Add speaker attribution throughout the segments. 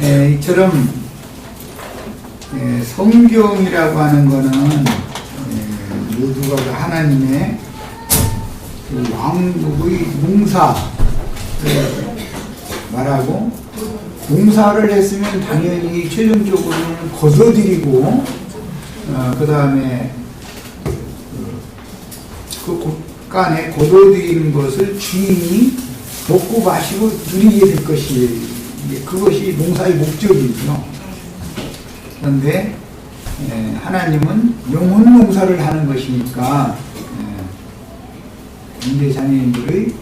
Speaker 1: 이처럼 성경이라고 하는 거는 모두가 하나님의 그 왕국의 몽사를 말하고, 봉사를 했으면 당연히 최종적으로는 거둬들이고, 그 다음에 그 곳간에 거둬들이는 것을 주인이 먹고 마시고 누리게 될 것이, 그것이 봉사의 목적이죠. 그런데 하나님은 영혼 봉사를 하는 것이니까 인제 자녀님들의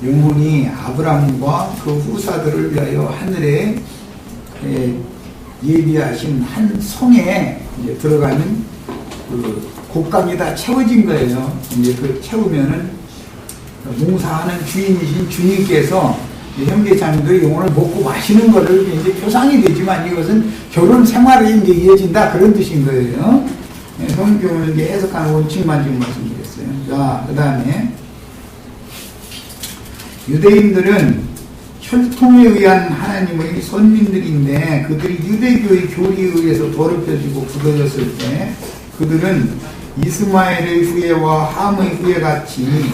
Speaker 1: 영혼이 아브라함과 그 후사들을 위하여 하늘에 예비하신 한 성에 이제 들어가는 그 곡간이 다 채워진 거예요. 이제 그 채우면은 봉사하는 주인이신 주님께서 형제자매들의 영혼을 먹고 마시는 것을 이제 표상이 되지만, 이것은 결혼 생활에 이제 이어진다, 그런 뜻인 거예요. 성경을 이제 해석하는 원칙만 지금 말씀드렸어요. 자, 그 다음에 유대인들은 혈통에 의한 하나님의 선민들인데, 그들이 유대교의 교리에 의해서 더럽혀지고 굳어졌을 때 그들은 이스마엘의 후예와 함의 후예 같이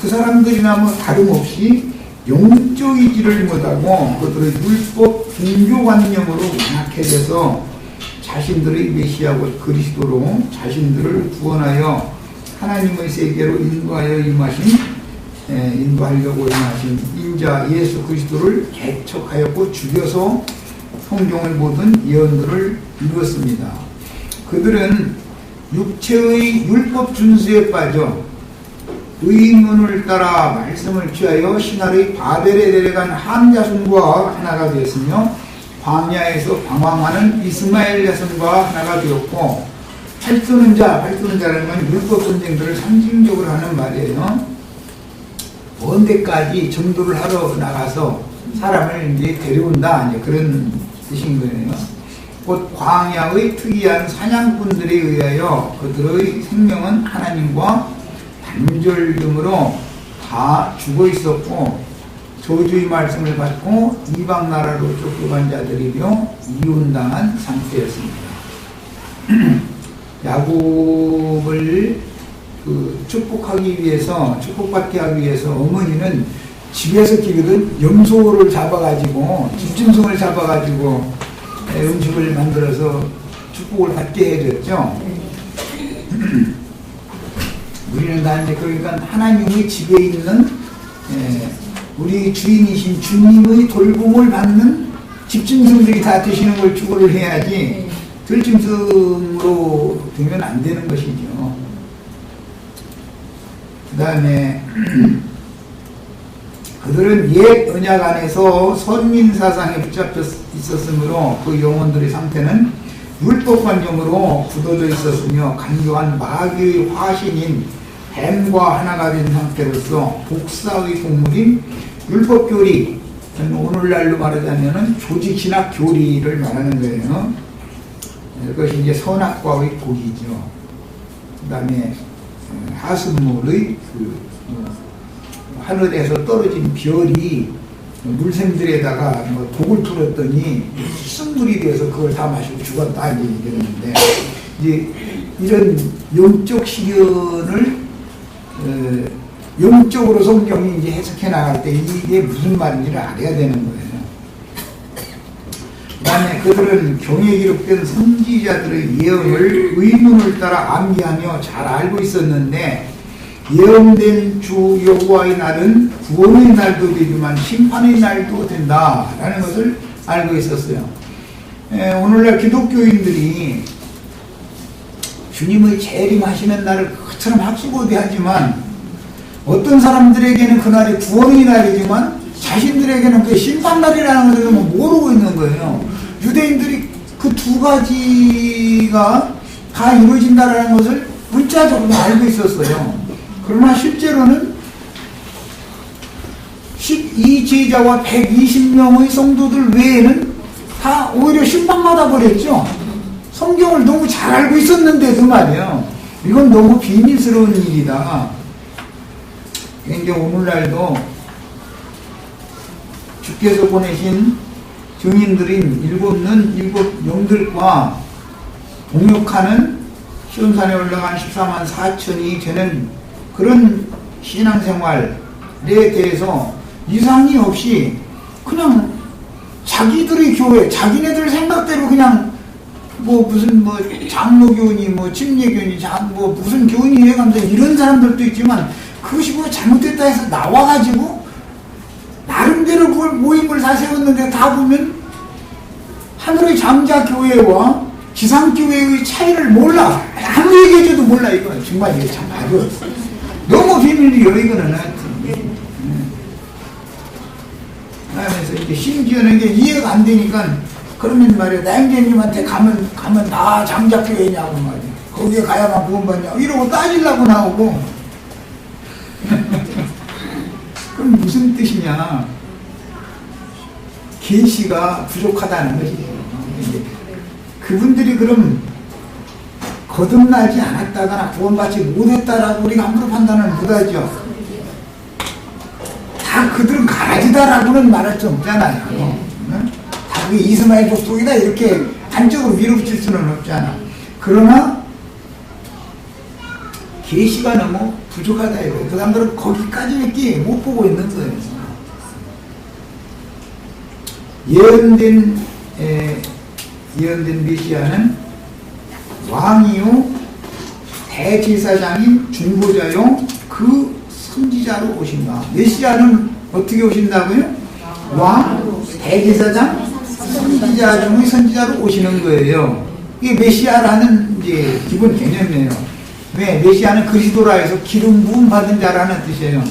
Speaker 1: 그 사람들이나 뭐 다름없이 영적이지를 못하고 그들의 율법 종교관념으로 완악해져서 자신들의 메시아와 그리스도로 자신들을 구원하여 하나님의 세계로 인도하려고 임하신 인자 예수 그리스도를 개척하였고 죽여서 성경의 모든 예언들을 이루었습니다. 그들은 육체의 율법 준수에 빠져 의문을 따라 말씀을 취하여 신하의 바벨에 내려간 함 자손과 하나가 되었으며, 광야에서 방황하는 이스마엘 자손과 하나가 되었고, 팔도는 자라는 건 율법 전쟁들을 상징적으로 하는 말이에요. 먼 데까지 전도를 하러 나가서 사람을 이제 데려온다, 이제 그런 뜻인 거예요. 곧 광야의 특이한 사냥꾼들에 의하여 그들의 생명은 하나님과 단절됨으로 다 죽어 있었고, 저주의 말씀을 받고 이방 나라로 쫓겨간 자들이며 이혼당한 상태였습니다. 야곱을 축복받게 하기 위해서 어머니는 집에서 키우던 염소를 잡아가지고, 집짐승을 잡아가지고 음식을 만들어서 축복을 받게 해줬죠. 우리는 다 이제 그러니까 하나님의 집에 있는 우리 주인이신 주님의 돌봄을 받는 집짐승들이 다 드시는 걸 축복을 해야지 들짐승으로 되면 안 되는 것이죠. 그 다음에 그들은 옛 언약 안에서 선민 사상에 붙잡혀 있었으므로 그 영혼들의 상태는 율법관념으로 굳어져 있었으며, 간교한 마귀의 화신인 뱀과 하나가 된 상태로서 복사의 동물인 율법교리, 오늘날로 말하자면 조직신학 교리를 말하는 거예요. 그것이 이제 선악과의 고기죠. 그 다음에 하수물의 하늘에서 떨어진 별이 물샘들에다가 독을 풀었더니 수증물이 돼서 그걸 다 마시고 죽었다, 이제 얘기했는데, 이제 이런 영적 시련을 영적으로 성경이 이제 해석해 나갈 때 이게 무슨 말인지를 알아야 되는 거예요. 그 다음에 그들은 경에 기록된 선지자들의 예언을 의문을 따라 암기하며 잘 알고 있었는데, 예언된 주 여호와의 날은 구원의 날도 되지만 심판의 날도 된다라는 것을 알고 있었어요. 오늘날 기독교인들이 주님의 재림하시는 날을 그처럼 학수고대하지만, 어떤 사람들에게는 그날이 구원의 날이지만 자신들에게는 그게 심판날이라는 것을 모르고 있는 거예요. 유대인들이 그 두 가지가 다 이루어진다라는 것을 문자적으로 알고 있었어요. 그러나 실제로는 12제자와 120명의 성도들 외에는 다 오히려 심판받아 버렸죠. 성경을 너무 잘 알고 있었는데도 말이에요. 이건 너무 비밀스러운 일이다. 이제 오늘날도 주께서 보내신 증인들인 일곱 영들과 동역하는 시온산에 올라간 14만 4천이 되는 그런 신앙생활에 대해서 이상이 없이 그냥 자기들의 교회, 자기네들 생각대로 그냥 무슨 장로교니 침례교니 무슨 교인이 해가면서 이런 사람들도 있지만 그것이 잘못됐다 해서 나와가지고 나름대로 그걸 모임을 다 세웠는데 다 보면 하늘의 장자교회와 지상교회의 차이를 몰라. 아무리 얘기해줘도 몰라. 이거 정말 이게 참 아주 너무 비밀이에요. 이거는 하면서 이제 심지어는 이게 이해가 안 되니까 그러면 말이야 나 형제님한테 가면 나 장자교회냐고 말이야. 거기에 가야만 구원받냐 이러고 따지려고 나오고 그럼 무슨 뜻이냐? 계시가 부족하다는 것이죠. 그분들이 그럼 거듭나지 않았다거나 구원받지 못했다라고 우리가 함부로 판단을 못하죠. 다 그들은 가라지다라고는 말할 수 없잖아요. 응? 다 그게 이스마엘 족속이다 이렇게 단적으로 밀어붙일 수는 없잖아. 그러나 계시가 너무 부족하다 이거예요. 그 사람들은 거기까지밖에 못 보고 있는 거예요. 예언된 메시아는 왕이요 대제사장인 중보자요 그 선지자로 오신다. 메시아는 어떻게 오신다고요? 왕, 대제사장, 선지자 중의 선지자로 오시는 거예요. 이게 메시아라는 이제 기본 개념이에요. 왜? 메시아는 그리스도라 해서 기름 부음 받은 자라는 뜻이에요.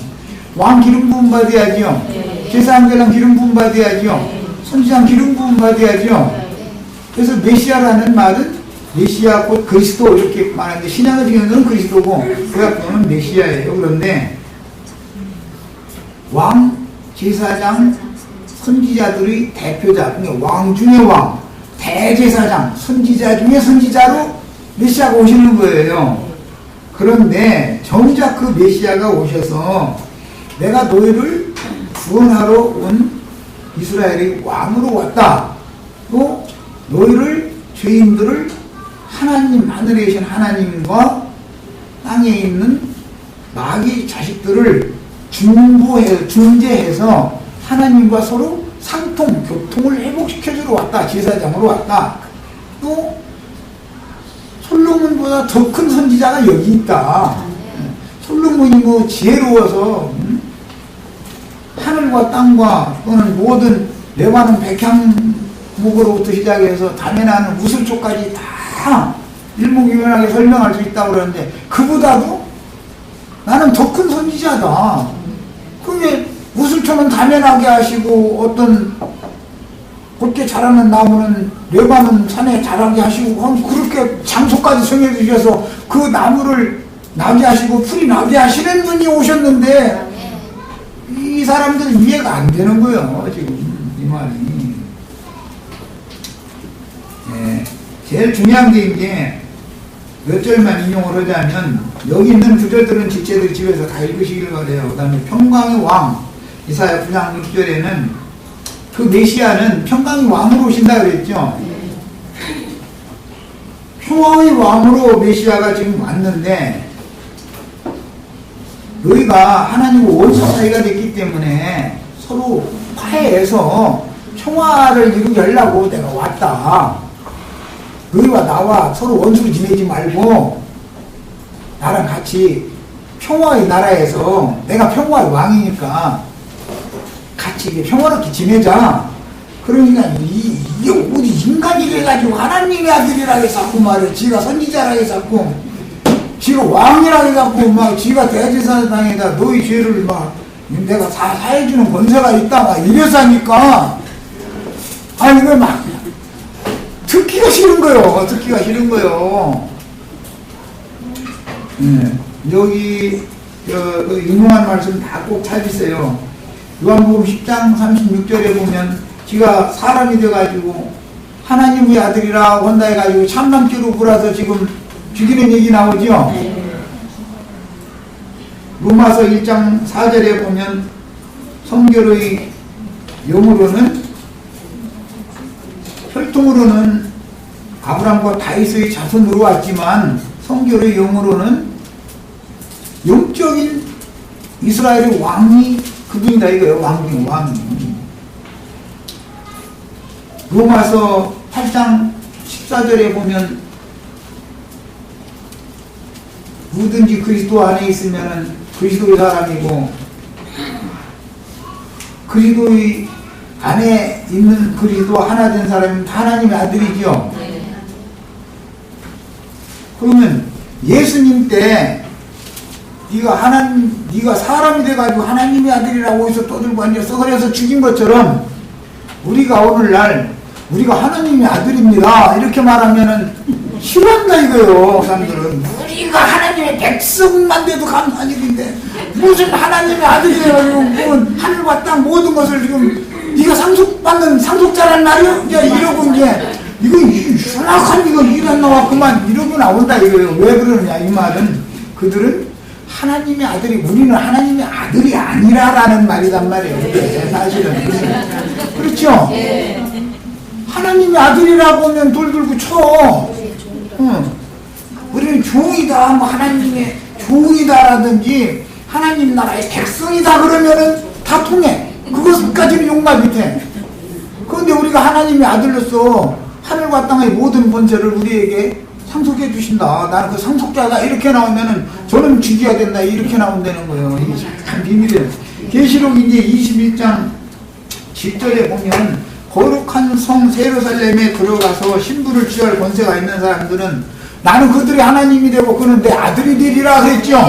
Speaker 1: 왕 기름 부음 받아야죠. 제사장들은 기름 부음 받아야죠. 선지자는 기름 부음 받아야죠. 그래서 메시아라는 말은 메시아 곧 그리스도 이렇게 말하는데 신약의 경우는 그리스도고 구약경우는 메시아예요. 그런데 왕, 제사장, 선지자들의 대표자, 그러니까 왕 중의 왕, 대제사장, 선지자 중에 선지자로 메시아가 오시는 거예요. 그런데 정작 그 메시아가 오셔서 내가 너희를 구원하러 온 이스라엘의 왕으로 왔다. 또 너희를 죄인들을 하나님, 하늘에 계신 하나님과 땅에 있는 마귀 자식들을 중재해서 하나님과 서로 상통, 교통을 회복시켜주러 왔다. 제사장으로 왔다. 또 솔로몬보다 더 큰 선지자가 여기 있다. 솔로몬이 지혜로워서 하늘과 땅과 또는 모든 레바논 백향목으로부터 시작해서 담에 나는 우슬초까지 다 일목요연하게 설명할 수 있다고 그러는데 그보다도 나는 더 큰 선지자다. 그게 우슬초는 담에 나게 하시고 어떤 곧게 자라는 나무는 레바논 산에 자라게 하시고 그렇게 장소까지 정해 주셔서 그 나무를 나게 하시고 풀이 나게 하시는 분이 오셨는데 이 사람들은 이해가 안 되는 거예요. 지금 이 말이. 네. 제일 중요한 게 이제 몇 절만 인용을 하자면 여기 있는 구절들은 집제들 집에서 다 읽으시길 바래요. 그 다음에 평강의 왕 이사야 9장 6절에는 그 메시아는 평강의 왕으로 오신다 그랬죠. 평강의 왕으로 메시아가 지금 왔는데 너희가 하나님과 원수 사이가 됐기 때문에 서로 화해해서 평화를 이루게 하려고 내가 왔다. 너희와 나와 서로 원수를 지내지 말고 나랑 같이 평화의 나라에서 내가 평화의 왕이니까 같이 평화롭게 지내자. 그러니까 이게 어디 인간이 돼가지고 하나님의 아들이라 해서 자꾸 말해. 지가 선지자라 해서 자꾸 지가 왕이라 해갖고 막 지가 대제사장에다 너희 죄를 막 내가 다 사해주는 권세가 있다 막 이래서 하니까 아니 이걸 막 듣기가 싫은 거요. 듣기가 싫은 거요. 여기 인용한 말씀 다 꼭 찾으세요. 요한복음 10장 36절에 보면 지가 사람이 돼가지고 하나님의 아들이라 한다 해가지고 참남죄로 불어서 지금 죽이는 얘기 나오죠. 로마서 1장 4절에 보면 성결의 영으로는 血統으로는 아브라함과 다윗의 자손으로 왔지만 성경의 영으로는 영적인 이스라엘의 왕이 그분이다 이거예요. 왕이. 로마서 8장 14절에 보면 누구든지 그리스도 안에 있으면 그리스도의 사람이고 그리스도의 안에 있는 그리스도와 하나 된 사람은 다 하나님의 아들이죠. 그러면 예수님 때 네가 사람이 돼가지고 하나님의 아들이라고 해서 떠들고 앉아서 그래서 죽인 것처럼 우리가 오늘날 우리가 하나님의 아들입니다 이렇게 말하면은 싫어한다 이거예요. 사람들은 우리가 하나님의 백성만 돼도 감사한 일인데 무슨 하나님의 아들이에요. 하늘과 땅 모든 것을 지금 네가 상속받는 상속자란 말이요. 이제 이러고 이거 흉악한 이거 일안 나와 그만 이러고 나온다 이거예요. 왜 그러느냐 이 말은 그들은 하나님의 아들이 우리는 하나님의 아들이 아니라라는 말이란 말이에요. 사실은 그렇죠. 하나님의 아들이라고 하면 돌돌고 쳐. 우리는 종이다 뭐 하나님의 종이다라든지 하나님 나라의 백성이다 그러면은 다 통해. 그것까지는 용납 못해. 그런데 우리가 하나님의 아들로서 하늘과 땅의 모든 번제를 우리에게 상속해 주신다. 나는 그 상속자다 이렇게 나오면은 저는 죽여야 된다 이렇게 나온다는 거예요. 이게 참 비밀이에요. 계시록 이제 21장 10절에 보면 거룩한 성 예루살렘에 들어가서 신부를 취할 권세가 있는 사람들은 나는 그들이 하나님이 되고 그는 내 아들이 되리라 그랬죠.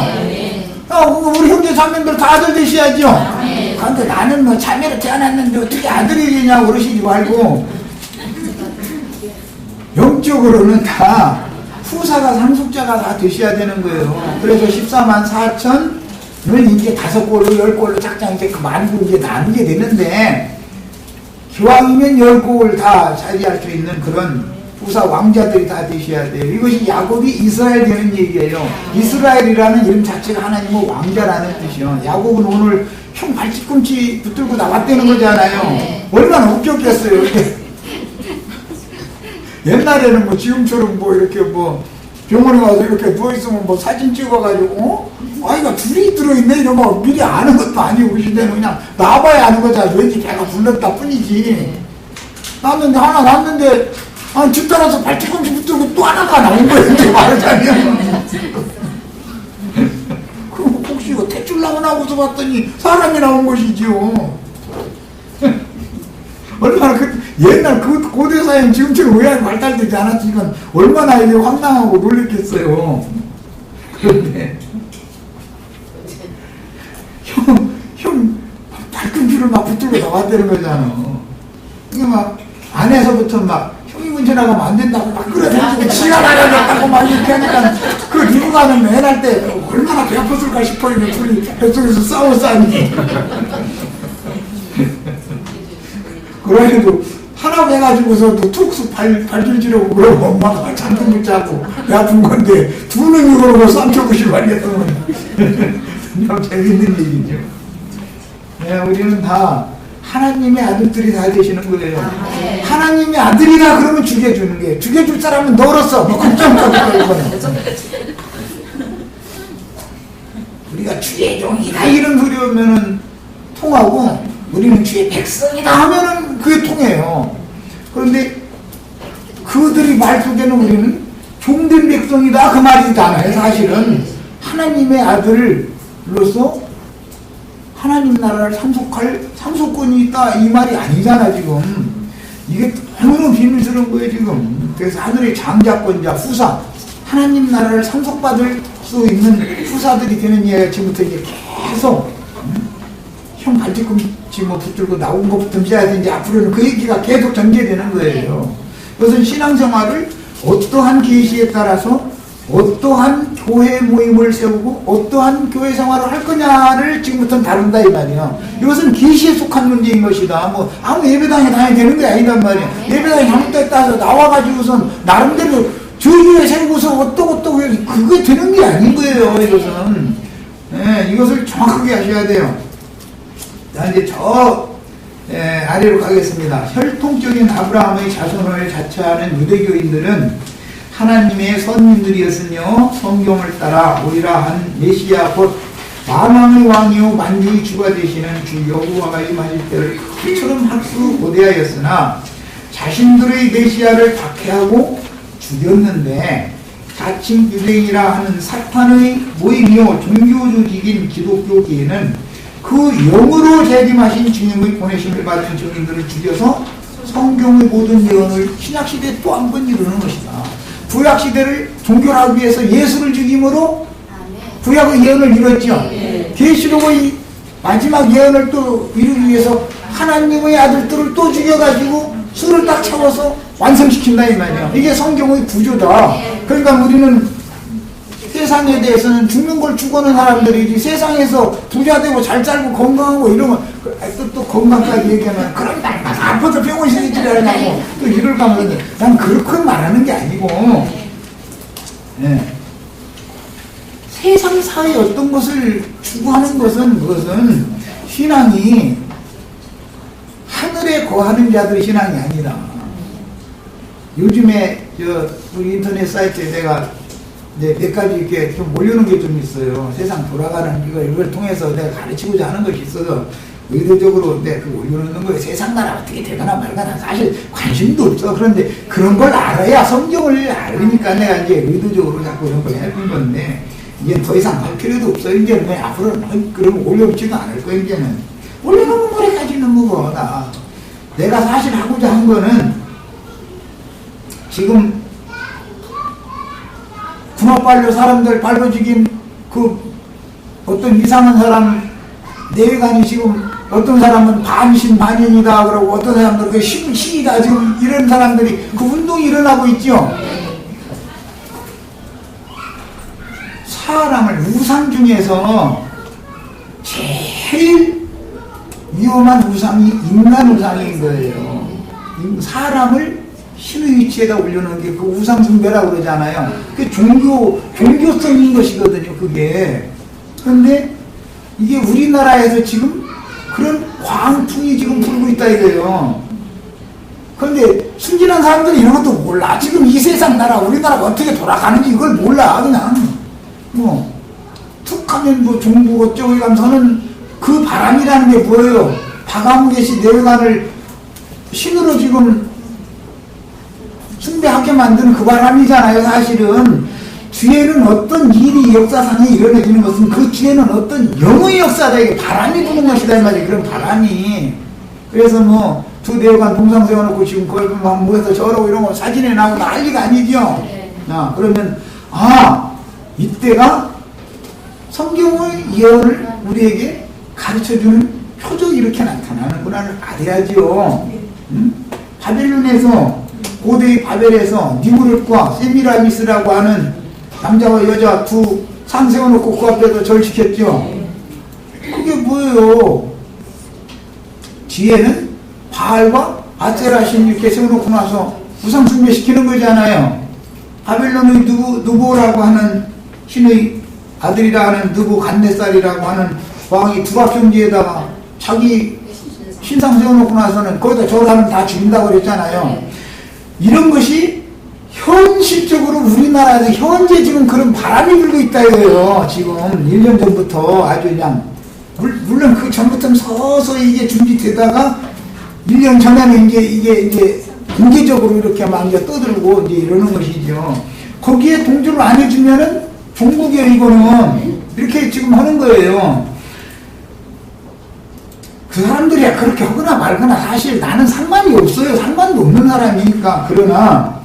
Speaker 1: 우리 형제 자매들 다 아들 되셔야죠. 그런데 나는 뭐 자매로 태어났는데 어떻게 아들이 되냐고 그러시지 말고 영적으로는 다 후사가 상속자가 다 되셔야 되는 거예요. 그래서 14만 4천을 이제 5골로 10골로 작정 이제 그 만구 이제 나누게 되는데 기왕이면 10골 다 차지할 수 있는 그런 후사 왕자들이 다 되셔야 돼요. 이것이 야곱이 이스라엘 되는 얘기예요. 이스라엘이라는 이름 자체가 하나님의 왕자라는 뜻이요. 야곱은 오늘 형 발뒤꿈치 붙들고 나왔다는 거잖아요. 얼마나 웃겼겠어요. 옛날에는 뭐 지금처럼 뭐 이렇게 뭐 병원에 가서 이렇게 누워있으면 뭐 사진 찍어가지고 아이가 둘이 들어있네 이런 거 미리 아는 것도 아니고 그 시대는 그냥 나와봐야 아는 거잖아. 왠지 배가 불렀다 뿐이지. 낳았는데 하나 낳았는데 뒤따라서 발뒤꿈치 붙들고 또 하나가 나온 거예요. 이렇게 말하자면 그럼 혹시 이거 대출 나오나고서 봤더니 사람이 나온 것이지요. 얼마나 옛날 그 고대사회는 지금처럼 의학이 발달되지 않았으니까 얼마나 이게 황당하고 놀랬겠어요. 그런데 형 발꿈치를 막 붙들고 나왔다는 거잖아. 이게 막 안에서부터 막 형이 문제 나가면 안 된다고 막 끌어들이고 지가 나가겠다고 막 이렇게 하니까 그 리뷰가는 맨날 때 얼마나 배 아팠을까 싶어요. 둘이 뱃속에서 싸우니. 그래도 하나 해가지고서도 툭 발질지려고 그러고 엄마가 잠도 못 자고 배 아픈 건데 두 놈이 그러고 쌈쳐보시고 말겠던 거예요. 참 재밌는 얘기죠. 네, 우리는 다 하나님의 아들들이 다 되시는 거예요. 하나님의 아들이라 그러면 죽여주는 거예요. 죽여줄 사람은 너로서 뭐 걱정하고 우리가 주의 종이다 이런 소리 오면은 통하고 우리는 주의 백성이다 하면은 그게 통해요. 그런데 그들이 말속에는 우리는 종된 백성이다 그 말이지 않아요. 사실은 하나님의 아들로서 하나님 나라를 상속할 상속권이 있다 이 말이 아니잖아. 지금 이게 너무 비밀스러운 거예요 지금. 그래서 하늘의 장자권자 후사 하나님 나라를 상속받을 수 있는 후사들이 되는 이야기가 지금부터 이제 계속 형 발뒤꿈치 뭐 붙들고 나온 것부터 시작해서 앞으로는 그 얘기가 계속 전개되는 거예요. 그것은 신앙생활을 어떠한 계시에 따라서 어떠한 교회 모임을 세우고 어떠한 교회 생활을 할 거냐를 지금부터는 다룬다 이 말이에요. 이것은 계시에 속한 문제인 것이다. 뭐 아무 예배당에 다녀야 되는 게 아니란 말이에요. 예배당에 잘못됐다 해서 나와가지고선 나름대로 저기에 세우고서 어떠고 그게 되는 게 아닌 거예요. 이것은 이것을 정확하게 하셔야 돼요. 자 이제 저 아래로 가겠습니다. 혈통적인 아브라함의 자손을 자처하는 유대교인들은 하나님의 선민들이었으며 성경을 따라 오리라 한 메시아 곧 만왕의 왕이요 만주의 주가 되시는 주 여호와가 임하실 때를 그처럼 학수 고대하였으나 자신들의 메시아를 박해하고 죽였는데 자칭 유대인이라 하는 사탄의 모임이요 종교 조직인 기독교계에는 그 영으로 재림하신 주님의 보내심을 받은 증인들을 죽여서 성경의 모든 예언을 신약시대에 또 한 번 이루는 것이다. 구약시대를 종결하기 위해서 예수를 죽임으로 구약의 예언을 이뤘죠. 계시록의 마지막 예언을 또 이루기 위해서 하나님의 아들들을 또 죽여가지고 술을 딱 채워서 완성시킨다 이 말이에요. 이게 성경의 구조다. 그러니까 우리는 세상에 대해서는 죽는 걸 죽어는 사람들이지 세상에서 부자 되고 잘 살고 건강하고 이러면 또 건강까지 얘기하면 그런 날 아파서 병원 시리즈라고 또 이럴까 하면 난 그렇게 말하는 게 아니고 세상 사회 어떤 것을 추구하는 것은 그것은 신앙이 하늘에 거하는 자들의 신앙이 아니라 요즘에 우리 인터넷 사이트에 내가 몇 가지 이렇게 좀 올려놓은 게 좀 있어요. 세상 돌아가는 이걸 통해서 내가 가르치고자 하는 것이 있어서 의도적으로 내가 올려놓는 거예요. 세상 나라 어떻게 되거나 말거나 사실 관심도 없어. 그런데 그런 걸 알아야 성경을 알으니까 내가 이제 의도적으로 자꾸 이런 걸 해본 건데 이제 더 이상 할 필요도 없어. 이제는 앞으로는 그런 거 올려놓지도 않을 거야. 이제는 올려놓은 거래까지는 뭐고 내가 사실 하고자 한 거는 지금 군합발로 사람들 발로 죽인 그 어떤 이상한 사람 내외관이 지금 어떤 사람은 반신반인이다 그러고 어떤 사람들은 그 시이다 지금 이런 사람들이 그 운동이 일어나고 있죠. 사람을 우상 중에서 제일 위험한 우상이 인간 우상인 거예요. 사람을 신의 위치에다 올려놓은 게 그 우상 숭배라고 그러잖아요. 그게 종교성인 것이거든요, 그게. 그런데 이게 우리나라에서 지금 그런 광풍이 지금 불고 있다 이거예요. 그런데 순진한 사람들은 이런 것도 몰라. 지금 이 세상 나라, 우리나라가 어떻게 돌아가는지 이걸 몰라, 그냥. 툭 하면 종부 어쩌고 이러면서는 그 바람이라는 게 뭐예요? 박아무개시 내외관을 신으로 지금 숭배하게 만드는 그 바람이잖아요. 사실은 뒤에는 어떤 일이 역사상에 일어나지는 것은 그 뒤에는 어떤 영의 역사다. 이게 바람이 부는 것이다 이 말이에요. 그런 바람이. 그래서 두 내외관 동상 세워놓고 지금 그걸 막 모여서 저러고 이런 거 사진에 나오고 난리가 아니죠. 그러면 이때가 성경의 예언을 우리에게 가르쳐주는 표적이 이렇게 나타나는구나를 알아야죠. 바벨론에서 고대의 바벨에서 니무롯과 세미라미스라고 하는 남자와 여자 두 상 세워놓고 그 앞에서 절 지켰죠. 그게 뭐예요? 뒤에는 바알과 아세라 신 이렇게 세워놓고 나서 우상 숭배시키는 거잖아요. 바벨론의 누보라고 하는 신의 아들이라 하는 느부갓네살이라고 하는 왕이 두각 경지에다가 자기 신상 세워놓고 나서는 거기다 절하면 다 죽인다고 그랬잖아요. 이런 것이 현실적으로 우리나라에서 현재 지금 그런 바람이 불고 있다 이거예요. 지금 1년 전부터 아주 그냥 물론 그 전부터는 서서히 이게 준비되다가 1년 전에는 이게 공개적으로 이렇게 막 이제 떠들고 이제 이러는 것이죠. 거기에 동조를 안 해주면은 종국이에요. 이거는 이렇게 지금 하는 거예요. 그 사람들이야 그렇게 하거나 말거나 사실 나는 상관이 없어요. 상관도 없는 사람이니까. 그러나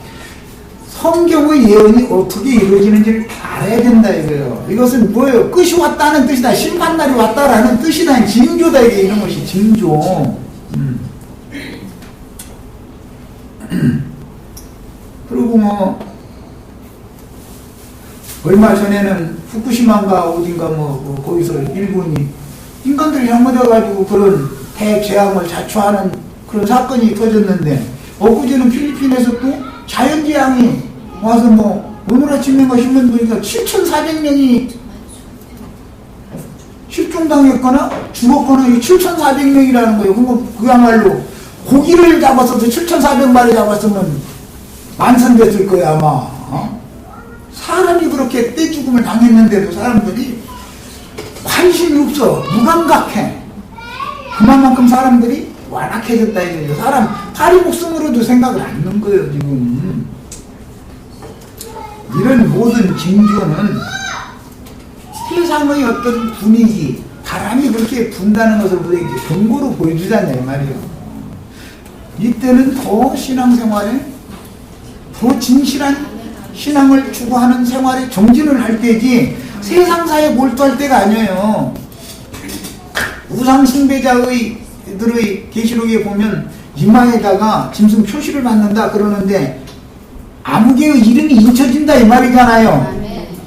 Speaker 1: 성경의 예언이 어떻게 이루어지는지를 알아야 된다 이거예요. 이것은 뭐예요? 끝이 왔다는 뜻이다. 심판날이 왔다라는 뜻이다. 징조다 이게 이런 것이 징조. 그리고 얼마 전에는 후쿠시마인가 어딘가 거기서 일본이 인간들이 잘못해가지고 그런 대재앙을 자초하는 그런 사건이 터졌는데 엊그제는 필리핀에서 또 자연재앙이 와서 오늘 아침에 신문 보니까 7,400명이 실종 실종당했거나 죽었거나 이 7,400명이라는 거예요. 그야말로 고기를 잡았어도 7,400마리 잡았으면 만선됐을 거야 아마. 사람이 그렇게 떼죽음을 당했는데도 사람들이 관심이 없어. 무감각해. 그만큼 사람들이 완악해졌다 이거예요. 사람 파리 목숨으로도 생각을 안 하는 거예요 지금. 이런 모든 징조는 세상의 어떤 분위기, 바람이 그렇게 분다는 것을 우리에게 경고로 보여주잖아요 말이에요. 이때는 더 신앙생활에 더 진실한 신앙을 추구하는 생활에 정진을 할 때지 세상사에 몰두할 때가 아니에요. 우상숭배자들의 계시록에 보면 이마에다가 짐승 표시를 받는다 그러는데 아무개의 이름이 잊혀진다 이 말이잖아요.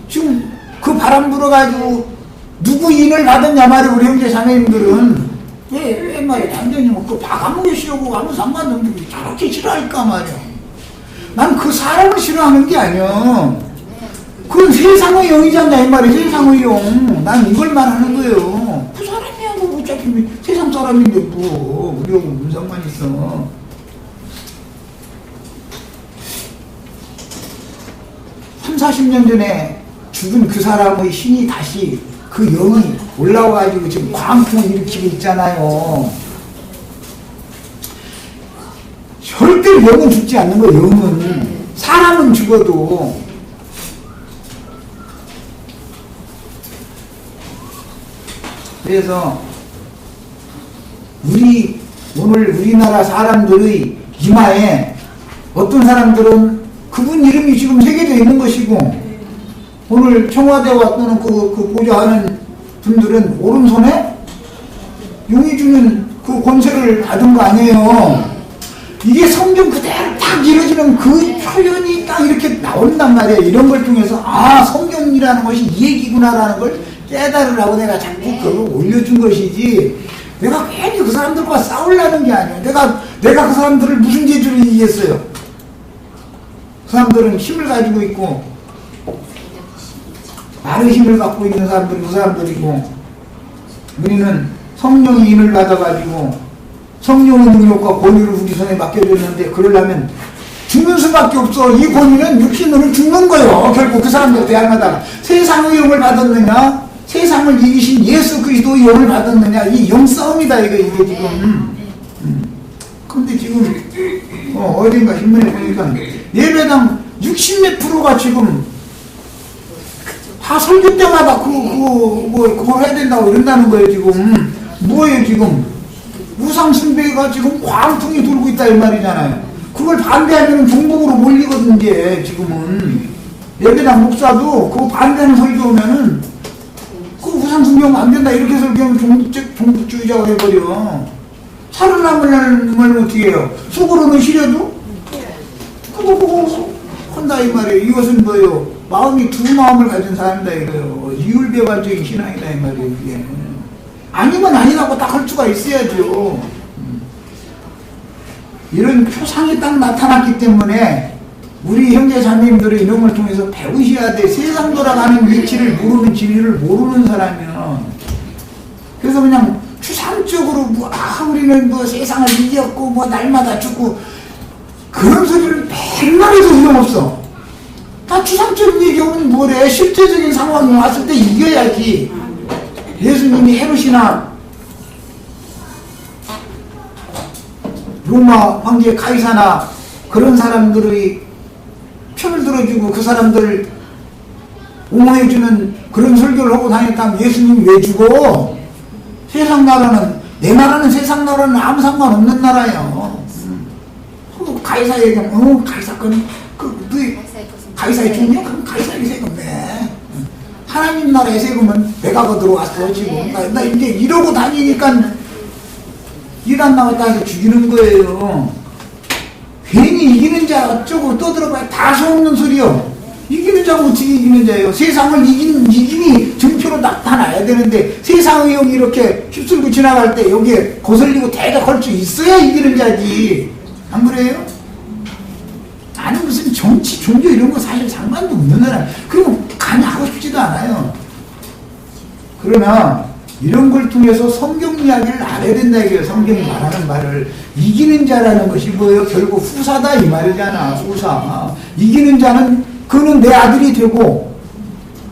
Speaker 1: 지금 그 바람 불어가지고 누구 인을 받았냐 말이에요. 우리 형제 자매님들은 왜 말이야 완전히 그 박아무개 싫어하고 아무 상관없는데 저렇게 싫어할까 말이야. 난 그 사람을 싫어하는 게 아니야. 그건 세상의 영이잖아 이 말이야. 세상의 영. 난 이걸 말하는 거예요. 그 사람이야 뭐 어차피 세상 사람인데 뭐 우리하고 무슨 상관이 있어. 한 40년 전에 죽은 그 사람의 신이 다시 그 영이 올라와가지고 지금 광풍을 일으키고 있잖아요. 절대 영은 죽지 않는 거예요. 영은. 사람은 죽어도. 그래서 오늘 우리나라 사람들의 이마에 어떤 사람들은 그분 이름이 지금 새겨져 있는 것이고 오늘 청와대와 또는 그 보좌하는 분들은 오른손에 용이 주는 그 권세를 받은 거 아니에요. 이게 성경 그대로 딱 이루어지는 그 표현이 딱 이렇게 나온단 말이에요. 이런 걸 통해서 아 성경이라는 것이 이 얘기구나라는 걸 깨달으라고 내가 자꾸 그걸 올려준 것이지 내가 괜히 그 사람들과 싸우려는 게 아니에요. 내가 그 사람들을 무슨 재주로 이기겠어요. 그 사람들은 힘을 가지고 있고 많은 힘을 갖고 있는 사람들이 그 사람들이고 우리는 성령의 힘을 받아가지고 성령의 능력과 권위를 우리 손에 맡겨줬는데 그러려면 죽는 수밖에 없어. 이 권위는 육신으로 죽는 거예요. 결국 그 사람들 대항하다가 세상의 영을 받았느냐 세상을 이기신 예수 그리스도의 영을 받았느냐 이 영싸움이다 이게 지금. 근데 지금 어딘가 신문에 보니까 예배당 60몇 프로가 지금 다 설교 때마다 그걸 해야 된다고 이런다는 거예요 지금. 뭐예요 지금. 우상숭배가 지금 광풍이 돌고 있다 이 말이잖아요. 그걸 반대하면 종북으로 몰리거든 이제 지금은. 예배당 목사도 그거 반대하는 설교 오면은 그 우상숭배하면 안 된다 이렇게 설교하면 종북주의자가 돼버려. 살아남으려면 어떻게 해요? 속으로는 시려도 그거 한다 이 말이에요. 이것은 뭐예요? 마음이 두 마음을 가진 사람이다 이거예요. 이율배반적인 신앙이다 이 말이에요. 이게. 아니면 아니라고 딱 할 수가 있어야죠. 이런 표상이 딱 나타났기 때문에 우리 형제 자매님들의 이런 걸 통해서 배우셔야 돼. 세상 돌아가는 위치를 모르는 진리를 모르는 사람이야. 그래서 그냥 추상적으로 우리는 세상을 이겼고 날마다 죽고 그런 소리를 맨날 해도 소용없어. 다 추상적인 얘기하면 뭐래. 실제적인 상황이 왔을 때 이겨야지. 예수님이 헤롯이나 로마 황제 카이사나 그런 사람들의 편을 들어주고 그 사람들 옹호해주는 그런 설교를 하고 다녔다면 예수님이 왜 죽어? 세상 나라는 내 나라는 세상 나라는 아무 상관없는 나라예요. 카이사 얘기하면 카이사 거는 카이사의 죽냐? 그럼 카이사에게 세금 내. 하나님 나라에 세금은 내가 거 들어왔어 지금. 나 이제 이러고 다니니까 일 안 나왔다 해서 죽이는 거예요. 괜히 이기는 자 어쩌고 떠들어봐야 다 소없는 소리요. 이기는 자가 어떻게 이기는 자예요. 세상을 이김이 증표로 나타나야 되는데 세상의 영이 이렇게 휩쓸고 지나갈 때 여기에 거슬리고 대적할 수 있어야 이기는 자지. 안 그래요? 나는 무슨 정치, 종교 이런 거 사실 상관도 없는 사람. 그리고 간이 하고 싶지도 않아요. 그러나 이런 걸 통해서 성경 이야기를 알아야 된다 이거예요. 성경이 말하는 말을. 이기는 자라는 것이 뭐예요? 결국 후사다 이 말이잖아. 후사. 이기는 자는 그는 내 아들이 되고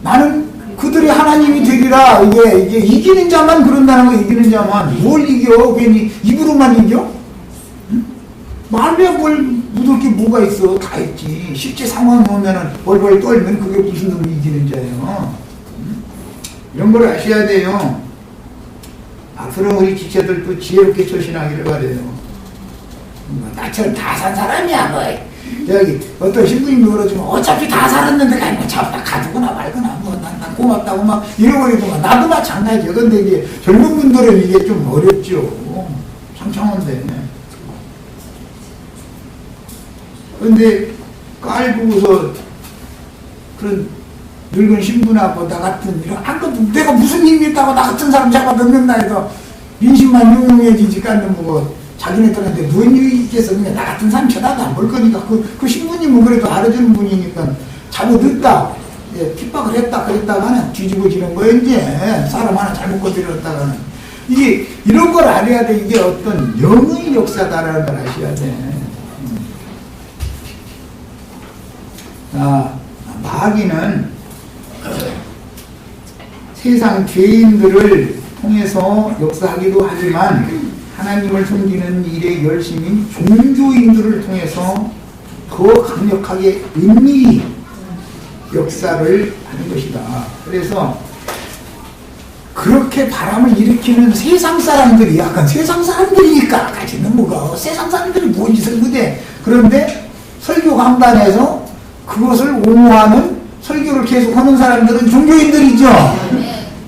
Speaker 1: 나는 그들이 하나님이 되리라. 이게 이기는 자만 그런다는 거. 이기는 자만. 뭘 이겨? 괜히 입으로만 이겨? 응? 말에 뭘 묻을 게 뭐가 있어? 다 있지. 실제 상황이 오면은 벌벌 떨면 그게 무슨 놈이 이기는 자예요. 응? 이런 걸 아셔야 돼요. 앞으로 우리 지체들도 지혜롭게 처신하기를 바래요. 나처럼 다 산 사람이야 뭐. 여기 어떤 신부님이 그러지만 어차피 다 살았는데 그냥 뭐 잡다 가두거나 말거나 뭐 난 고맙다고 막 이러고리더만 나도 마찬가지예요. 근데 이제 젊은 분들은 이게 좀 어렵죠. 창창한데. 근데 깔보고서 그런 늙은 신부나 나 같은 이런 내가 무슨 힘이 있다고 나 같은 사람 잡아 넣는다 해서 민심만 흉흉해지지 않는 뭐 자기네들한테 무슨 일이 있겠어. 그냥 나 같은 사람 쳐다도 안 볼 거니까 그 신부님은 그래도 알아주는 분이니까 잡아 넣었다. 예, 핍박을 했다 그랬다가는 뒤집어지는 거예요. 이제 사람 하나 잘못 건드렸다가는 이게 이런 걸 알아야 돼. 이게 어떤 영의 역사다라는 걸 아셔야 돼. 마귀는 세상 죄인들을 통해서 역사하기도 하지만 하나님을 섬기는 일에 열심인 종교인들을 통해서 더 강력하게 은밀히 역사를 하는 것이다. 그래서 그렇게 바람을 일으키는 세상 사람들이 약간 세상 사람들이니까 가지는 뭐가 세상 사람들이 뭔 짓을 못해. 그런데 설교 강단에서 그것을 옹호하는 설교를 계속 하는 사람들은 종교인들이죠.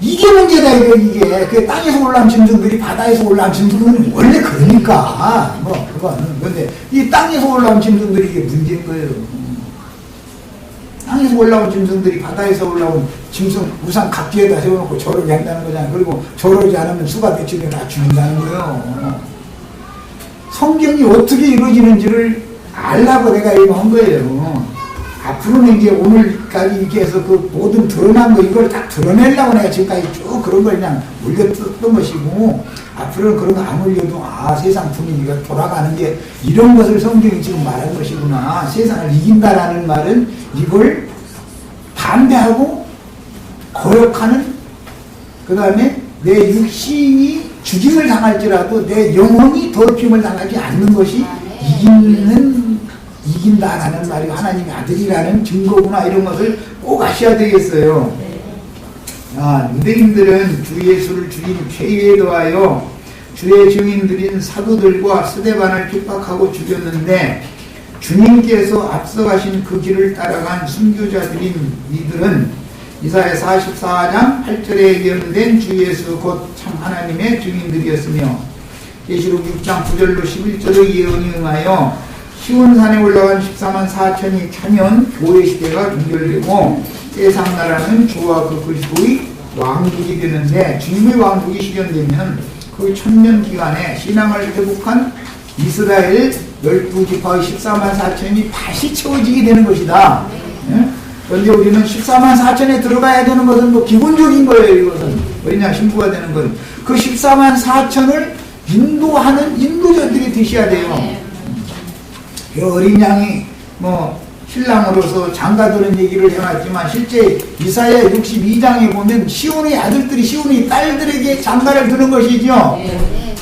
Speaker 1: 이게 문제다 이게. 그 땅에서 올라온 짐승들이 바다에서 올라온 짐승들은 원래 그러니까 뭐 그거는. 근데 이 땅에서 올라온 짐승들이 이게 문제인 거예요. 땅에서 올라온 짐승들이 바다에서 올라온 짐승 우산 각지에다 세워놓고 저러게 한다는 거잖아요. 그리고 저러지 않으면 수가 대치를 다 죽인다는 거예요. 성경이 어떻게 이루어지는지를 알라고 내가 이거 한 거예요. 앞으로는 이제 오늘까지 이렇게 해서 그 모든 드러난 거 이걸 다 드러내려고 내가 지금까지 쭉 그런 걸 그냥 올렸던 것이고, 앞으로는 그런 거 안 올려도 세상 분위기가 돌아가는 게 이런 것을 성경이 지금 말한 것이구나. 세상을 이긴다라는 말은 이걸 반대하고 거역하는, 그 다음에 내 육신이 죽임을 당할지라도 내 영혼이 더럽힘을 당하지 않는 것이 이긴다라는 말이 하나님의 아들이라는 증거구나. 이런 것을 꼭 아셔야 되겠어요. 유대인들은 주 예수를 주인 죄에 더하여 주의 증인들인 사도들과 스데반을 핍박하고 죽였는데, 주님께서 앞서가신 그 길을 따라간 순교자들인 이들은 이사야 44장 8절에 예언된 주 예수 곧 참 하나님의 증인들이었으며, 계시록 6장 9절로 11절의 예언이 응하여 시온산에 올라간 14만 4천이 차면 교회 시대가 종결되고 세상 나라는 주와 그 그리스도의 왕국이 되는데, 주님의 왕국이 실현되면 그 천년 기간에 신앙을 회복한 이스라엘 12지파의 14만 4천이 다시 채워지게 되는 것이다. 그런데 우리는 14만 4천에 들어가야 되는 것은 뭐 기본적인 거예요. 이것은 왜냐, 신부가 되는 건 그 14만 4천을 인도하는 인도자들이 되셔야 돼요. 어린 양이 뭐 신랑으로서 장가드는 얘기를 해놨지만, 실제 이사야 62장에 보면 시온의 아들들이 시온의 딸들에게 장가를 드는 것이죠.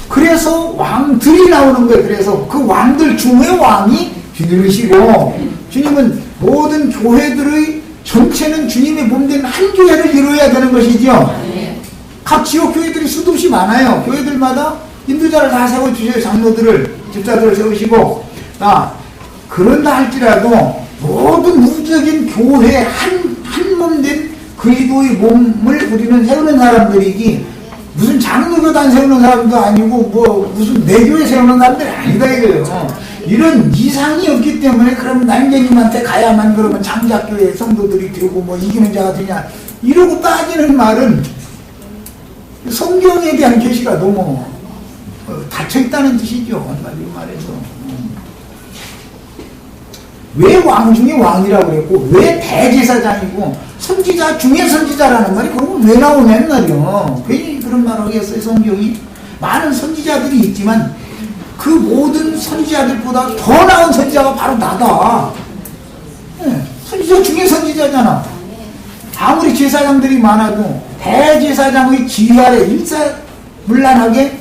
Speaker 1: 그래서 왕들이 나오는 거예요. 그래서 그 왕들 중의 왕이 주님이시고, 주님은 모든 교회들의 전체는 주님의 몸된 한 교회를 이루어야 되는 것이죠. 각 지역 교회들이 수도 없이 많아요. 교회들마다 인도자를 다 세워주셔요. 장로들을, 집사들을 세우시고. 그런다 할지라도 모든 우주적인 교회 한 몸된 그리스도의 몸을 우리는 세우는 사람들이기, 무슨 장로교단 세우는 사람도 아니고 뭐 무슨 내교회 세우는 사람들이 아니다 이거예요. 이런 이상이 없기 때문에 그럼 남자님한테 가야만 그러면 장작교회 성도들이 되고 뭐 이기는 자가 되냐 이러고 따지는 말은 성경에 대한 계시가 너무 닫혀있다는 뜻이죠. 한마디로 말해서. 왜 왕 중에 왕이라고 그랬고, 왜 대제사장이고, 선지자 중에 선지자라는 말이 그러면 왜 나오냐는 말이요. 괜히 그런 말 하겠어요, 성경이? 많은 선지자들이 있지만 그 모든 선지자들보다 더 나은 선지자가 바로 나다. 네, 선지자 중에 선지자잖아. 아무리 제사장들이 많아도 대제사장의 지휘 아래 일사불란하게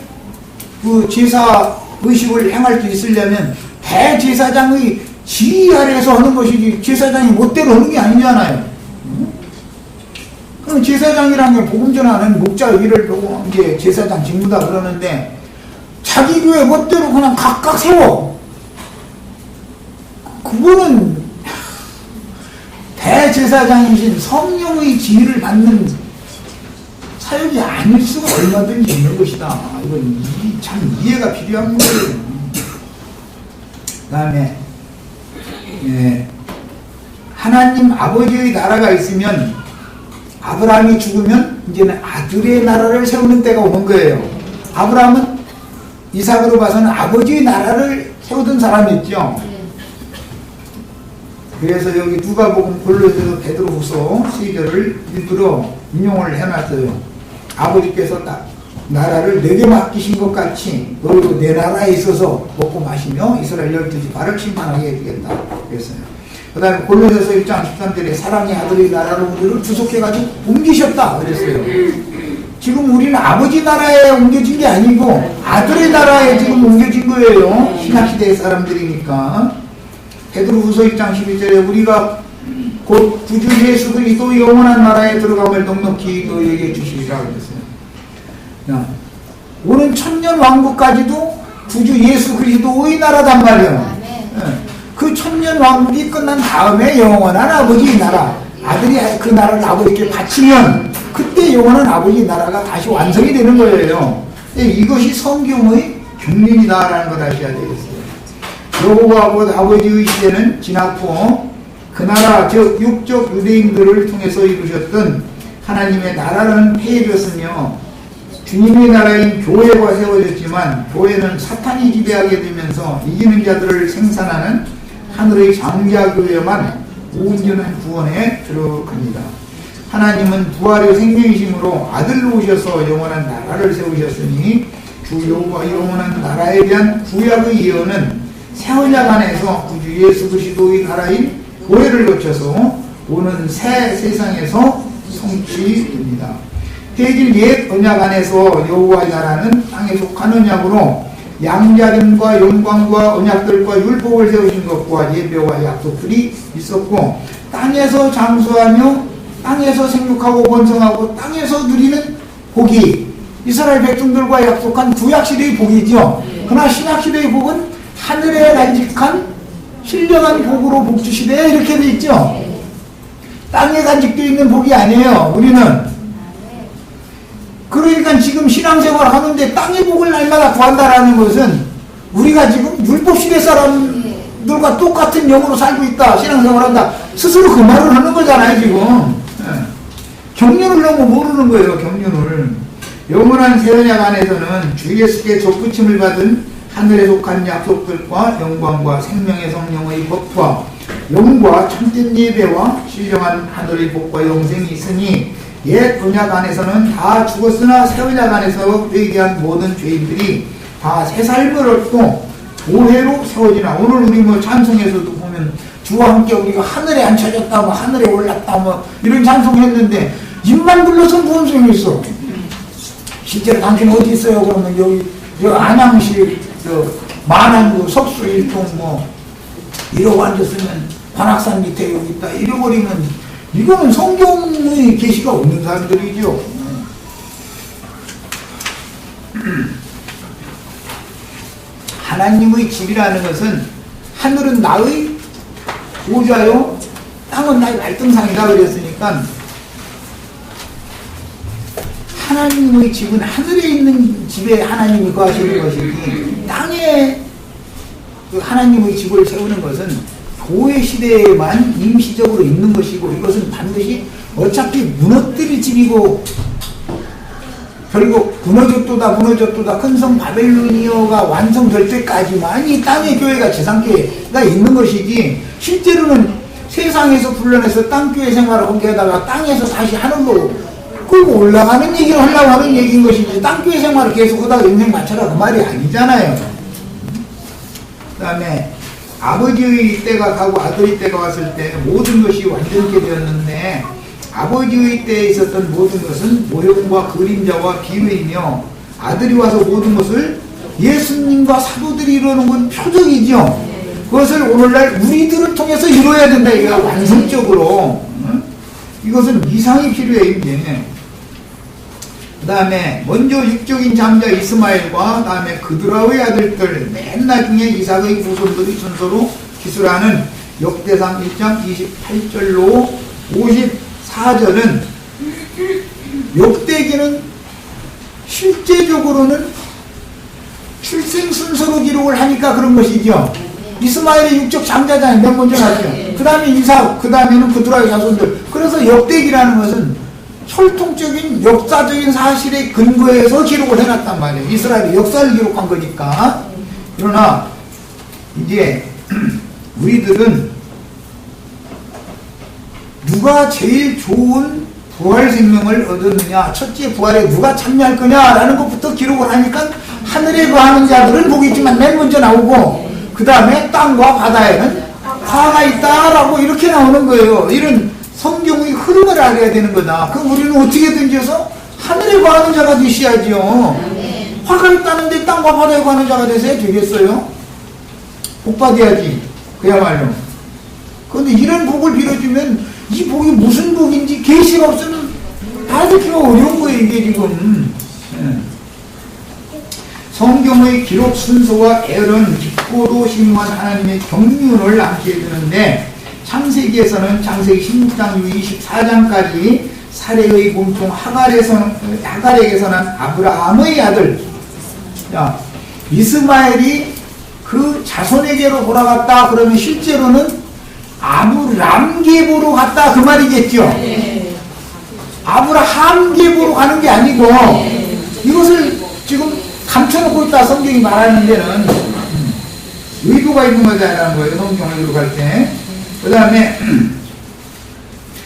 Speaker 1: 그 제사 의식을 행할 수 있으려면 대제사장의 지휘 아래에서 하는 것이지 제사장이 멋대로 하는 게 아니잖아요. 그럼 제사장이라는 게 복음 전하는 목자의 일을 보고 이제 제사장 직무다 그러는데 자기 교회 멋대로 그냥 각각 세워. 그거는 대제사장이신 성령의 지휘를 받는 사역이 아닐 수가 얼마든지 있는 것이다. 이건 참 이해가 필요한 거예요. 그 다음에 하나님 아버지의 나라가 있으면 아브라함이 죽으면 이제는 아들의 나라를 세우는 때가 오는 거예요. 아브라함은 이삭으로 봐서는 아버지의 나라를 세우던 사람이었죠. 그래서 여기 누가복음 골로새서 베드로후서 12절을 일부러 인용을 해놨어요. 아버지께서 나라를 내게 맡기신 것 같이 너희도 내 나라에 있어서 먹고 마시며 이스라엘 12지 발을 침판하게 해주겠다 그랬어요. 그 다음에 골로새서 1장 13절에 사랑의 아들의 나라로 우리를 주속해가지고 옮기셨다 그랬어요. 지금 우리는 아버지 나라에 옮겨진 게 아니고 아들의 나라에 지금 옮겨진 거예요. 신약시대의 사람들이니까. 베드로후서 1장 12절에 우리가 곧 구주 예수 그리스도 영원한 나라에 들어감을 넉넉히 너희에게 주시리라 그랬어요. 오는 천년 왕국까지도 구주 예수 그리스도의 나라단 말이에요. 그 천년 왕국이 끝난 다음에 영원한 아버지의 나라, 아들이 그 나라를 아버지께 바치면 그때 영원한 아버지의 나라가 다시 완성이 되는 거예요. 이것이 성경의 경륜이다라는 걸 아셔야 되겠어요. 여호와 아버지의 시대는 지났고 그 나라 즉 육적 유대인들을 통해서 이루셨던 하나님의 나라는 폐해졌으며 주님의 나라인 교회가 세워졌지만 교회는 사탄이 지배하게 되면서 이기는 자들을 생산하는 하늘의 장자교회만 온전한 구원에 들어갑니다. 하나님은 부활의 생명이심으로 아들로 오셔서 영원한 나라를 세우셨으니 주 여호와 영원한 나라에 대한 구약의 예언은 새 언약 안에서 구주 예수 그리스도의 나라인 교회를 거쳐서 오는 새 세상에서 성취됩니다. 폐해질 옛 언약 안에서 여호와의 나라는 땅에 속한 언약으로 양자됨과 영광과 언약들과 율법을 세우신 것과 예배와 약속들이 있었고 땅에서 장수하며 땅에서 생육하고 번성하고 땅에서 누리는 복이 이스라엘 백성들과 약속한 구약시대의 복이죠. 그러나 신약시대의 복은 하늘에 간직한 신령한 복으로 복주시대에 이렇게 돼 있죠. 땅에 간직되어 있는 복이 아니에요. 우리는 그러니까 지금 신앙생활 하는데 땅의 복을 날마다 구한다라는 것은 우리가 지금 율법시대 사람들과 똑같은 영으로 살고 있다, 신앙생활 한다, 스스로 그 말을 하는 거잖아요 지금. 경륜을 너무 모르는 거예요. 경륜을. 영원한 새언약 안에서는 주 예수께 접붙임을 받은 하늘에 속한 약속들과 영광과 생명의 성령의 법과 영과 참된 예배와 신령한 하늘의 복과 영생이 있으니 옛 언약 안에서는 다 죽었으나 새 언약 안에서 회개한 모든 죄인들이 다 새 삶을 얻고 보혜로 세워지나. 오늘 우리 뭐 찬송에서도 보면 주와 함께 우리가 하늘에 앉혀졌다, 뭐 하늘에 올랐다, 뭐 이런 찬송했는데 입만 불러서 무슨 소용이 있어? 실제로 당신 어디 있어요? 그러면 여기 안양시 만안구 석수 일동 뭐 이러고 앉았으면 관악산 밑에 여기 있다 이래버리면 이거는 성경의 계시가 없는 사람들이죠. 하나님의 집이라는 것은 하늘은 나의 보좌요 땅은 나의 발등상이다 그랬으니까 하나님의 집은 하늘에 있는 집에 하나님이 거하시는 것이지 땅에 그 하나님의 집을 세우는 것은 교회 시대에만 임시적으로 있는 것이고 이것은 반드시 어차피 무너뜨릴 집이고 결국 무너졌도다 큰 성 바벨로니아가 완성될 때까지만 이 땅의 교회가 지상교회가 있는 것이지 실제로는 세상에서 불러내서 땅교회 생활을 하게 하다가 땅에서 다시 하늘로 끌고 올라가는 얘기를 하려고 하는 얘기인 것이지 땅교회 생활을 계속 하다가 인생 마쳐라 그 말이 아니잖아요. 그 다음에 아버지의 때가 가고 아들의 때가 왔을 때 모든 것이 완전케 되었는데 아버지의 때에 있었던 모든 것은 모형과 그림자와 비유이며 아들이 와서 모든 것을 예수님과 사도들이 이루는 건 표적이죠. 그것을 오늘날 우리들을 통해서 이루어야 된다. 이거 완성적으로. 이것은 이상이 필요해 이제. 그 다음에 먼저 육적인 장자 이스마엘과 그 다음에 그드라의 아들들 맨 나중에 이삭의 후손들이 순서로 기술하는 역대상 1장 28절로 54절은 역대기는 실제적으로는 출생 순서로 기록을 하니까 그런 것이죠. 이스마엘이 육적 장자잖아요. 맨 먼저 나죠. 그 다음에 이삭, 그 다음에는 그드라의 자손들. 그래서 역대기라는 것은 혈통적인 역사적인 사실에 근거해서 기록을 해놨단 말이에요. 이스라엘이 역사를 기록한 거니까. 그러나 이제 우리들은 누가 제일 좋은 부활 생명을 얻었느냐, 첫째 부활에 누가 참여할 거냐라는 것부터 기록을 하니까 하늘에 거하는 자들은 보겠지만 맨 먼저 나오고 그 다음에 땅과 바다에는 화가 있다라고 이렇게 나오는 거예요. 이런 성경의 흐름을 알아야 되는 거다. 그럼 우리는 어떻게든지 해서 하늘에 거하는 자가 되셔야죠. 화가 있다는데 땅과 바다에 거하는 자가 되셔야 되겠어요? 복 받아야지. 그야말로. 그런데 이런 복을 빌어주면 이 복이 무슨 복인지 계시가 없으면 알기가 어려운 거예요. 이게 지금. 성경의 기록 순서와 계열은 깊고도 심오한 하나님의 경륜을 남게 해주는데 창세기에서는 창세기 16장 24장까지 사레의 몸통 하갈에게서 난 아브라함의 아들 이스마엘이 그 자손에게로 돌아갔다 그러면 실제로는 아브람계보로 갔다 그 말이겠죠. 아브라함계보로 가는 게 아니고 이것을 지금 감춰놓고 있다 성경이 말하는 데는 의도가 있는 거다라는 거예요. 성경을 기록할 때. 그 다음에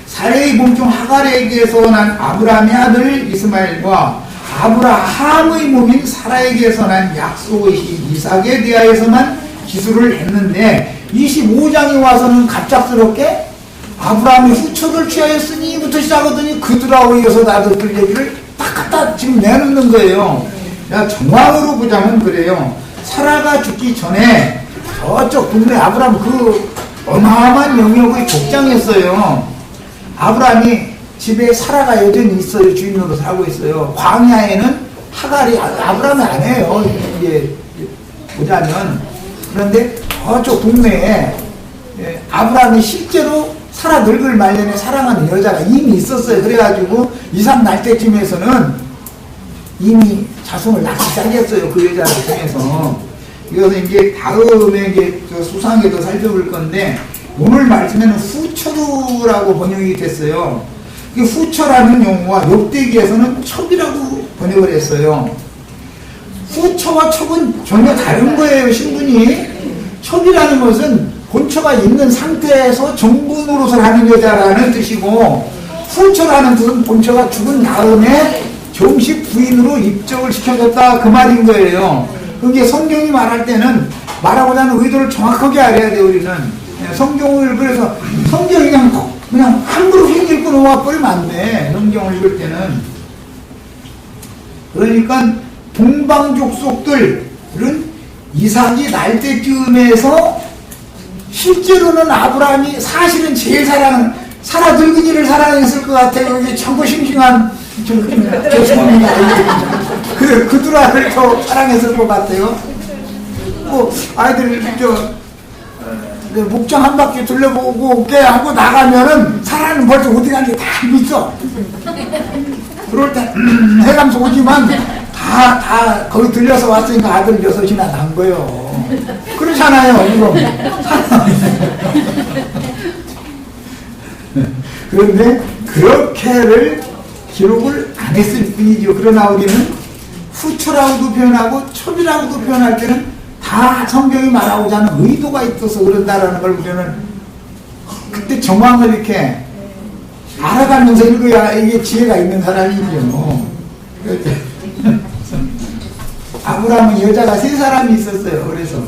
Speaker 1: 사레의 몸중 하갈에게서 난 아브라함의 아들 이스마엘과 아브라함의 몸인 사라에게서 난 약속의 신 이삭에 대하여서만 기술을 했는데 25장에 와서는 갑작스럽게 아브라함의 후처를 취하였으니부터 시작하더니 그들하고 이어서 나들 얘기를 딱 갖다 지금 내놓는 거예요. 야, 정황으로 보자면 그래요. 사라가 죽기 전에 저쪽 동네 아브라함 그 어마어마한 영역의 족장이었어요. 아브라함이 집에 사라가 여전히 있어요. 주인 노릇을 하고 있어요. 광야에는 하갈이 아브라함이 아니에요. 이게 보자면. 그런데 저쪽 동네에 아브라함이 실제로 사라 늙을 말년에 사랑하는 여자가 이미 있었어요. 그래가지고 2, 3 날 때쯤에서는 이미 자손을 낳기 시작했어요. 그 여자를 통해서. 이것은 이제 다음에 이제 수상에도 살펴볼 건데 오늘 말씀에는 후처라고 번역이 됐어요. 그 후처라는 용어와 역대기에서는 첩이라고 번역을 했어요. 후처와 첩은 전혀 다른 거예요. 신분이. 첩이라는 것은 본처가 있는 상태에서 정부 노릇을 하는 여자라는 뜻이고 후처라는 뜻은 본처가 죽은 다음에 정식 부인으로 입적을 시켜줬다 그 말인 거예요. 그게 성경이 말할 때는 말하고자 하는 의도를 정확하게 알아야 돼요. 우리는 성경을 그래서 성경이 그냥 함부로 읽고 넘어가 버리면 안 돼. 성경을 읽을 때는. 그러니까 동방족속들은 이삭이 날 때쯤에서 실제로는 아브라함이 사실은 제일 사라 늙은이를 사랑했을 것 같아요. 이게 참고싱싱한 죄송합니다. 그들아를 더 사랑했을 것 같아요. 뭐 아이들 목장 한 바퀴 둘러보고 올게 하고 나가면은 사라는 벌써 어디 가는지 다 믿어. 그럴 때 해가면서 오지만 다 거기 들려서 왔으니까 아들 6이나 난 거예요. 그렇잖아요. 이거. 그런데 그렇게를 기록을 안 했을 뿐이죠. 그러나 우리는 후처라고도 표현하고 첩이라고도 표현할 때는 다 성경이 말하고자 하는 의도가 있어서 그런다라는 걸 우리는 그때 정황을 이렇게 알아가면서 읽어야 이게 지혜가 있는 사람이죠. 아브라함은 여자가 3사람이 있었어요. 그래서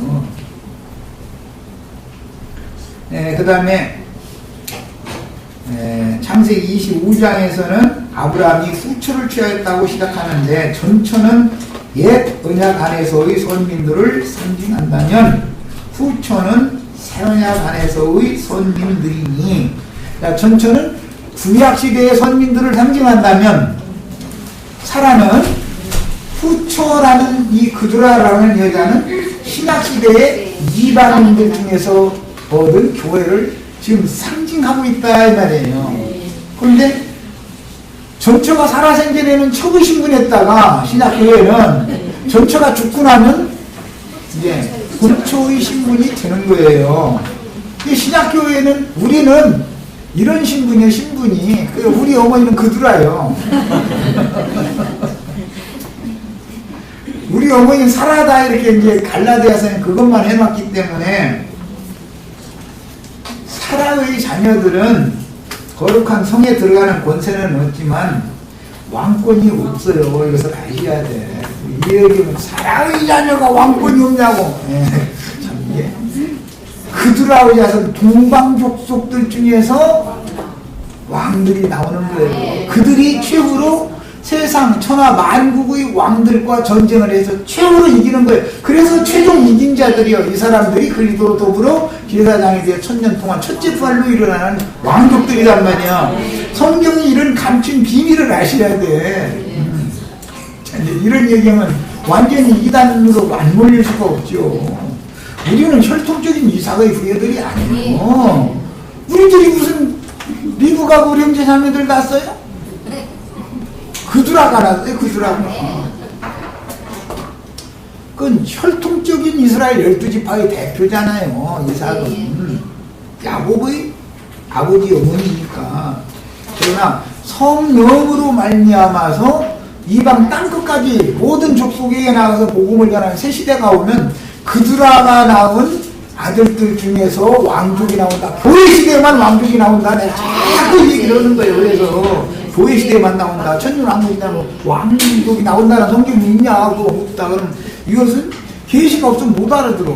Speaker 1: 그 다음에 창세기 25장에서는 아브라함이 후초를 취하였다고 시작하는데 전초는 옛 언약 안에서의 선민들을 상징한다면 후초는 새 언약 안에서의 선민들이니, 전초는 구약시대의 선민들을 상징한다면 사라는 후초라는 이 그두라라는 여자는 신약시대의 이방인들 중에서 얻은 교회를 지금 상징하고 있다 이 말이에요. 그런데 전처가 살아생전에는 척의 신분했다가 신약교회는 전처가 죽고 나면 이제 본초의 신분이 되는 거예요. 신약교회는 우리는 이런 신분이에요. 신분이 우리 어머니는 그두라요. 우리 어머니는 살아다 이렇게 이제 갈라디아서는 그것만 해놨기 때문에 사라의 자녀들은 거룩한 성에 들어가는 권세는 없지만 왕권이 없어요. 이것을 아셔야 돼. 이 얘기는 사라의 자녀가 왕권이 없냐고. 참 이게 그두라의 자손 동방족속들 중에서 왕들이 나오는 거예요. 그들이 최후로 세상 천하 만국의 왕들과 전쟁을 해서 최후로 이기는 거예요. 그래서 최종 이긴 자들이요, 이 사람들이 그리스도로 더불어 제사장이 되어 1000년 동안 첫째 부활로 일어나는 왕족들이란 말이야. 성경이 이런 감춘 비밀을 아셔야 돼. 이런 얘기하면 완전히 이단으로 안 몰릴 수가 없죠. 우리는 혈통적인 이삭의 후예들이 아니에요. 우리들이 무슨 미국하고 우리 형제 자매들 났어요? 그두라가 났어요. 그두라가. 그건 혈통적인 이스라엘 12지파의 대표잖아요. 이삭은 야곱의 아버지 어머니니까. 그러나 성령으로 말미암아서 이방 땅끝까지 모든 족속에게 나가서 복음을 전하는 새 시대가 오면 그두라가 낳은 아들들 중에서 왕족이 나온다. 교회 시대만 왕족이 나온다. 내가 자꾸 얘기를 하는 거예요. 그래서 교회 시대만 나온다. 천년왕국이 나오면 왕족이 나온다는 성경이 있냐? 그거 없다. 그럼 이것은 계시가 없으면 못 알아들어.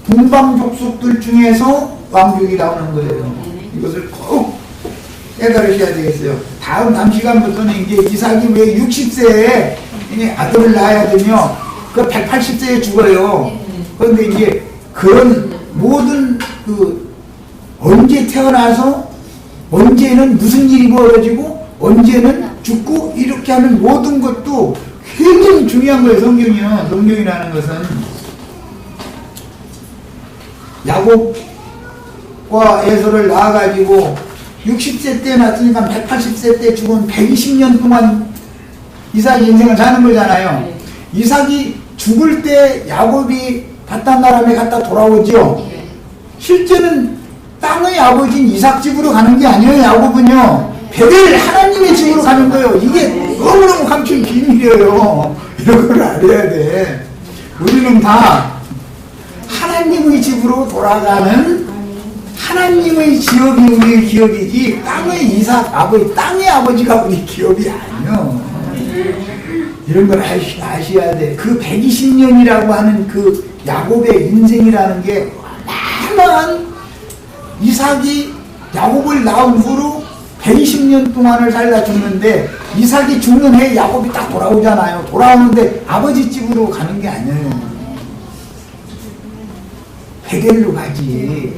Speaker 1: 동방족속들 중에서 왕족이 나오는 거예요. 이것을 꼭 깨달으셔야 되겠어요. 다음 시간부터는 이제 이삭이 왜 60세에 아들을 낳아야 되며 그 180세에 죽어요. 그런데 이제 그런 모든 언제 태어나서 언제는 무슨 일이 벌어지고 언제는 죽고 이렇게 하는 모든 것도 굉장히 중요한 거예요. 성경이요. 성경이라는 것은 야곱과 에서를 낳아가지고 60세 때 낳았으니까 180세 때 죽은 120년 동안 이삭이 인생을 사는 거잖아요. 이삭이 죽을 때 야곱이 바탄나람에 갔다 돌아오죠. 실제는 땅의 아버지인 이삭 집으로 가는 게 아니에요. 야곱은요, 베델 하나님의 집으로 가는 거예요. 이게 너무너무 감춘 비밀이에요. 이런 걸 알아야 돼. 우리는 다 하나님의 집으로 돌아가는 하나님의 기업이 우리의 기업이지 땅의 이삭 아버지, 땅의 아버지가 우리 기업이 아니에요. 이런 걸 아셔야 돼. 그 120년이라고 하는 그 야곱의 인생이라는 게 어마어마한, 이삭이 야곱을 낳은 후로 120년 동안을 살다 죽는데 이삭이 죽는 해에 야곱이 딱 돌아오잖아요. 돌아오는데 아버지 집으로 가는 게 아니에요. 베델로 가지.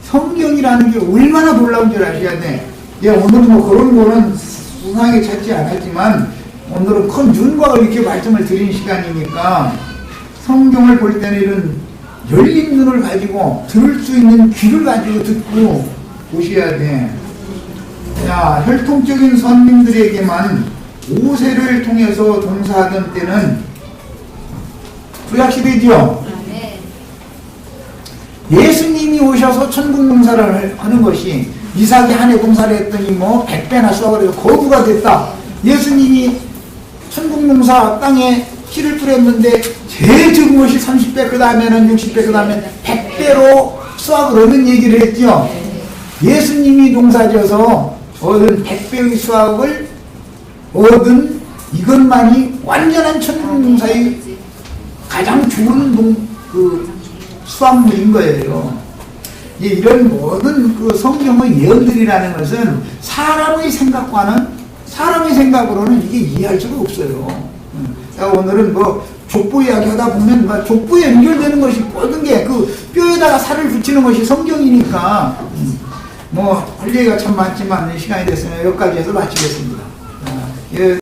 Speaker 1: 성경이라는 게 얼마나 놀라운 줄 아셔야 돼. 오늘은 뭐 그런 거는 수상하게 찾지 않았지만 오늘은 큰 윤곽을 이렇게 말씀을 드린 시간이니까 성경을 볼 때는 이런 열린 눈을 가지고 들을 수 있는 귀를 가지고 듣고 보셔야 돼. 자, 혈통적인 선민들에게만 모세를 통해서 동사하던 때는 구약시대죠. 예수님이 오셔서 천국 공사를 하는 것이, 이삭이 한 해 공사를 했더니 뭐 100배나 수확을 해서 거부가 됐다. 예수님이 천국 공사 땅에 씨를 뿌렸는데 제일 적은 것이 30배, 그 다음에는 60배, 그 다음에 100배로 수확을 얻는 얘기를 했죠. 예수님이 농사져서 얻은 100배의 수확을 얻은 이것만이 완전한 천국농사의 가장 좋은 수확물인 거예요. 이런 모든 그 성경의 예언들이라는 것은 사람의 생각으로는 이게 이해할 수가 없어요. 오늘은 족보 이야기 하다 보면 족보에 연결되는 것이 모든 게 그 뼈에다가 살을 붙이는 것이 성경이니까 할 얘기가 참 많지만 시간이 됐으면 여기까지 해서 마치겠습니다.